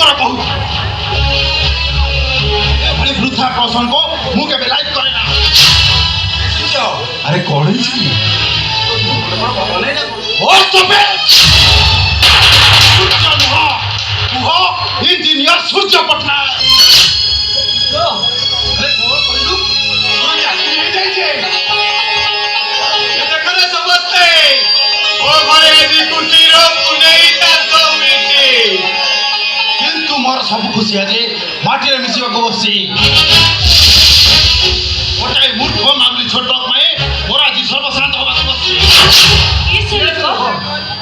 कर कहू भाई वृद्धा प्रसंग को मु के लाइक करे ना अरे कौन है ओ तबे इंजीनियर सूर्य पटनायक अरे कौन कहलु तोरा चाकरी नहीं जाई छे देखले समझते ओ घरे एदी कुटी रो पुनेई तातो मिटी किंतु मोर सब खुशी है जे माटी रे मिसिबा को बसी ओटाई मूर्ख मामली छोट में मोरा जी सर्वशांत होबा को बसी कैसे लोक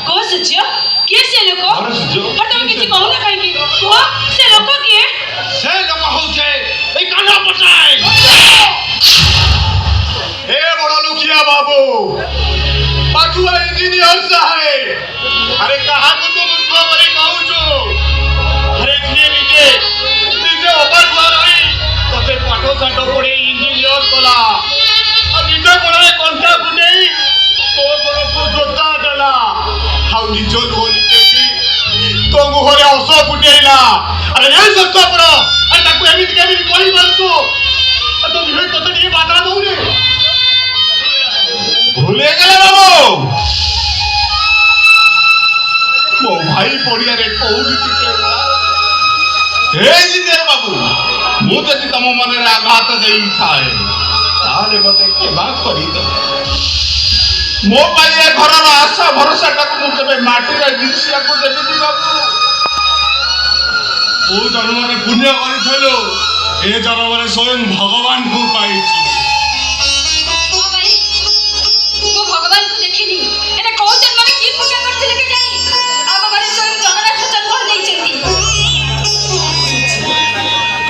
को सच्चियो कैसे लोक अरे सच्चियो और तुम किसी कहू ना काई की को से लोक किए से लोक हो जे ए काना पटाई ए बड़ा लुकिया बाबू पाठुआ इंजीनियर साहेब अरे कहा को तुम उसको बरे कहू जो अरे धीरे नीचे नीचे ऊपर हुआ रही तोते पाठो साठो पड़े इंजीनियर कोला और नीचे पड़े कंटा फुटेई तो बड़ा पुजोता देला हाउ निजो लोनी की तो मुहरे औसो फुटेइला अरे ये सब तो पड़ो अरे ताकू एमिति केमिति कोई बात तो तो बिहे तो ये बात दऊ रे भूले गले बाबू मो भाई पड़िया रे कोउडी हे इंजीनियर बाबू मु जदि तम मन रे आघात देई थाए ताले मते के बात करी दो मो पाए घर रा आशा भरोसा टाकू मु केबे माटी रे जिसिया को देबी बाबू ओ जन्म रे पुण्य करि थलो ए जन्म रे स्वयं भगवान को पाइछि वो भगवान को देखिनी एने कौ जन्म में की पुण्य करथिले के जानी अब बारे स्वयं जगन्नाथ जन्म देई चंती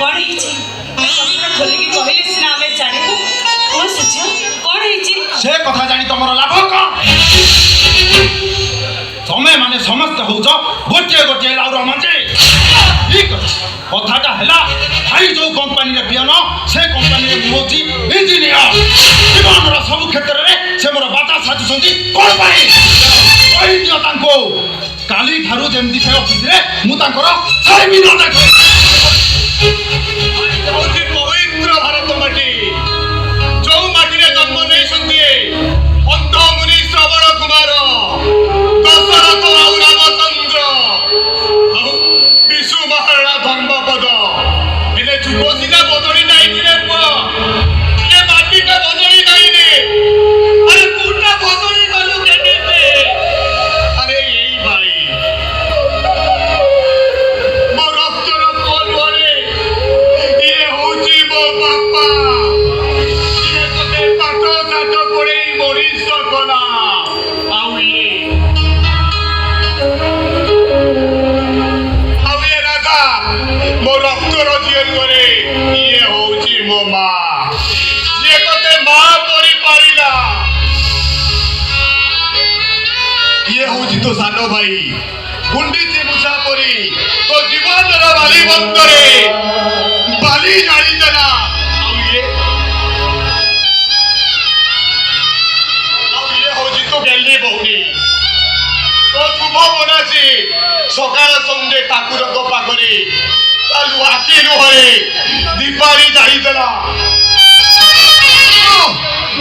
कोन ही छी खोले की कहले सिना हमें जानिबो ओ सच्चियो कोन ही छी से कथा जानी तमरो लाभ का समय माने समस्त हो जा गोटे गोटे लाउर मांजे ठीक कथाटा हला भाई जो कंपनी रे पियानो से कंपनी रे मोची इंजीनियर जीवन रो सब क्षेत्र रे से मोर बाता साथी संती कोन पाई कहि दियो तांको काली थारु जेमति से ऑफिस रे मु तांकर छाइबी न देखे बहुत पवित्र भारत माटी जो माटी रे जन्म नै संती अंध मुनि श्रवण कुमार दशरथ और रामचंद्र और विष्णु महाराणा धर्मपद एने जुगो सिना बदली नाही रे पुआ ये माटी का बदली नाही रे अरे पूरा बदली गलु केते अरे यही भाई मो रक्तर कोलवरे ये होची मो बापा ये तते पाटो साटो पड़े मरीज कला आउ ये राजा मो रक्तर जीवन करे ये होची मो माँ ये तते माँ परी पारिला ये होची तो सानो भाई गुंडी से मुसाफरी तो जीवन रा बाली बंदरे बाली जानी जना आउ ये होची तो गेली बहुनी तो शुभ मनासी सकाळ संजे ठाकुर को पाखरे तालु आखी रुहरे दीपारी जाई देला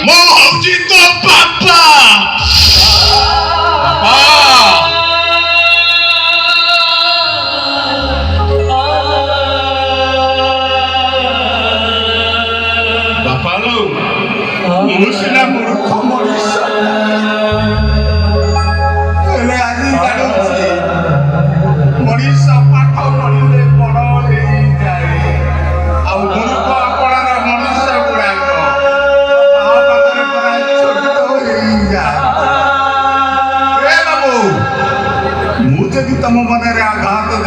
मो होची तो बापा बापा लो मुसिना मूर्ख मनीष